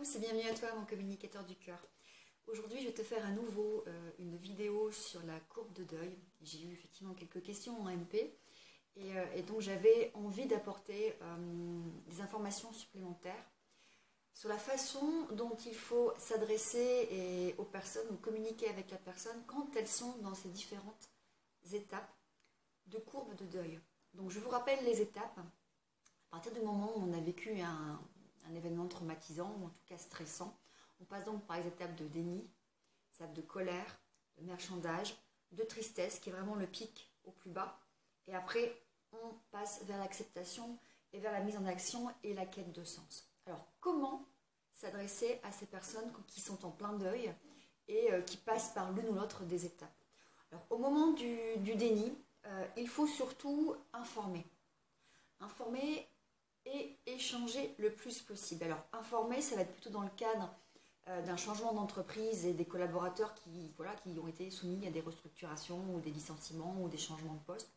tous et bienvenue à toi mon communicateur du cœur. Aujourd'hui je vais te faire à nouveau une vidéo sur la courbe de deuil. J'ai eu effectivement quelques questions en MP et donc j'avais envie d'apporter des informations supplémentaires sur la façon dont il faut s'adresser aux personnes ou communiquer avec la personne quand elles sont dans ces différentes étapes de courbe de deuil. Donc je vous rappelle les étapes. À partir du moment où on a vécu un événement traumatisant ou en tout cas stressant, on passe donc par les étapes de déni, des étapes de colère, de marchandage, de tristesse qui est vraiment le pic au plus bas, et après on passe vers l'acceptation et vers la mise en action et la quête de sens. Alors comment s'adresser à ces personnes qui sont en plein deuil et qui passent par l'une ou l'autre des étapes? Alors au moment du déni, il faut surtout informer et échanger le plus possible. Alors informer, ça va être plutôt dans le cadre d'un changement d'entreprise et des collaborateurs qui ont été soumis à des restructurations ou des licenciements ou des changements de poste.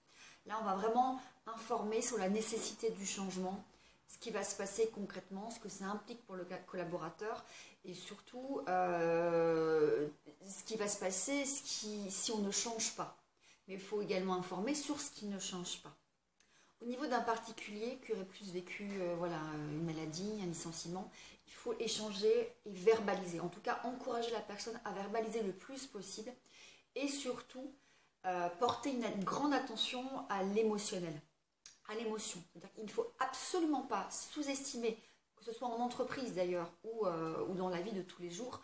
Là, on va vraiment informer sur la nécessité du changement, ce qui va se passer concrètement, ce que ça implique pour le collaborateur et surtout ce qui va se passer si on ne change pas. Mais il faut également informer sur ce qui ne change pas. Au niveau d'un particulier qui aurait plus vécu une maladie, un licenciement, il faut échanger et verbaliser. En tout cas, encourager la personne à verbaliser le plus possible et surtout porter une grande attention à l'émotionnel, à l'émotion. C'est-à-dire qu'il ne faut absolument pas sous-estimer, que ce soit en entreprise d'ailleurs ou dans la vie de tous les jours,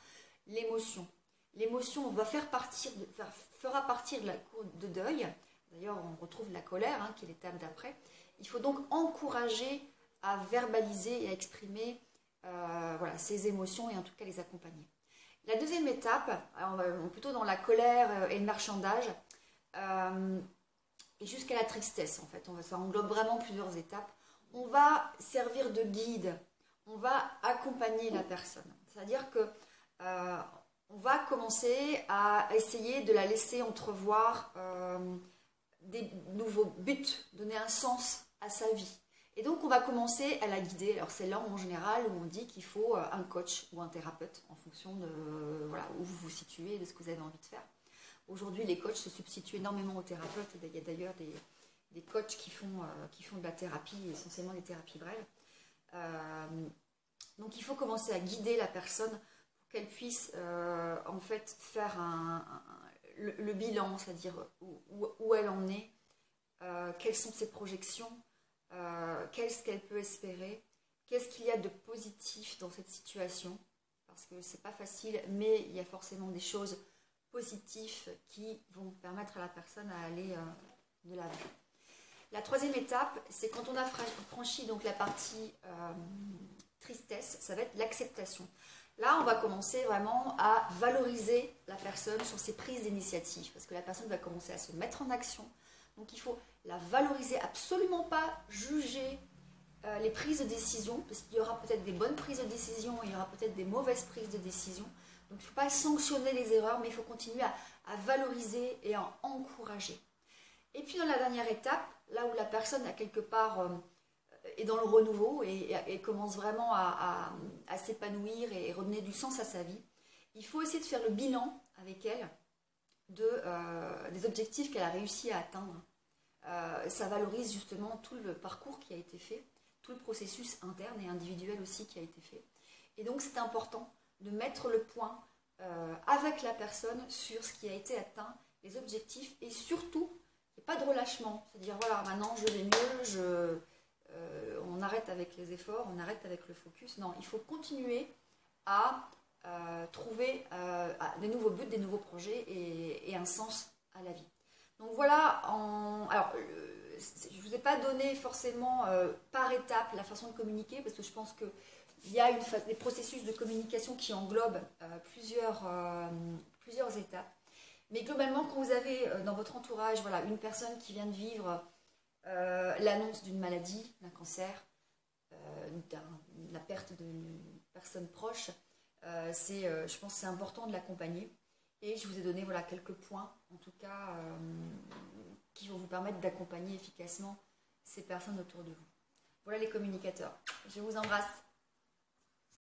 l'émotion. L'émotion fera partir de la courbe de deuil. D'ailleurs, on retrouve la colère, qui est l'étape d'après. Il faut donc encourager à verbaliser et à exprimer ses émotions et en tout cas les accompagner. La deuxième étape, plutôt dans la colère et le marchandage, et jusqu'à la tristesse en fait. Ça englobe vraiment plusieurs étapes. On va servir de guide, on va accompagner la personne. C'est-à-dire que on va commencer à essayer de la laisser entrevoir des nouveaux buts, donner un sens à sa vie. Et donc on va commencer à la guider. Alors c'est là en général où on dit qu'il faut un coach ou un thérapeute en fonction de où vous vous situez et de ce que vous avez envie de faire. Aujourd'hui les coachs se substituent énormément aux thérapeutes. Il y a d'ailleurs des coachs qui font de la thérapie, essentiellement des thérapies brèves. Donc il faut commencer à guider la personne pour qu'elle puisse en fait faire le bilan, c'est-à-dire où elle en est, quelles sont ses projections, qu'est-ce qu'elle peut espérer, qu'est-ce qu'il y a de positif dans cette situation, parce que c'est pas facile, mais il y a forcément des choses positives qui vont permettre à la personne à aller de l'avant. La troisième étape, c'est quand on a franchi donc la partie tristesse, ça va être l'acceptation. Là, on va commencer vraiment à valoriser la personne sur ses prises d'initiative, parce que la personne va commencer à se mettre en action. Donc, il faut la valoriser, absolument pas juger les prises de décision, parce qu'il y aura peut-être des bonnes prises de décision, il y aura peut-être des mauvaises prises de décision. Donc, il ne faut pas sanctionner les erreurs, mais il faut continuer à valoriser et à encourager. Et puis, dans la dernière étape, là où la personne a quelque part... est dans le renouveau et commence vraiment à s'épanouir et redonner du sens à sa vie, il faut essayer de faire le bilan avec elle des objectifs qu'elle a réussi à atteindre. Ça valorise justement tout le parcours qui a été fait, tout le processus interne et individuel aussi qui a été fait. Et donc c'est important de mettre le point avec la personne sur ce qui a été atteint, les objectifs, et surtout, il n'y a pas de relâchement. C'est-à-dire, voilà, maintenant je vais mieux, on arrête avec les efforts, on arrête avec le focus. Non, il faut continuer à trouver des nouveaux buts, des nouveaux projets et un sens à la vie. Donc voilà, je ne vous ai pas donné forcément par étape la façon de communiquer, parce que je pense qu'il y a des processus de communication qui englobent plusieurs étapes. Mais globalement, quand vous avez dans votre entourage une personne qui vient de vivre l'annonce d'une maladie, d'un cancer, de la perte d'une personne proche, je pense que c'est important de l'accompagner. Et je vous ai donné quelques points, en tout cas, qui vont vous permettre d'accompagner efficacement ces personnes autour de vous. Voilà les communicateurs. Je vous embrasse.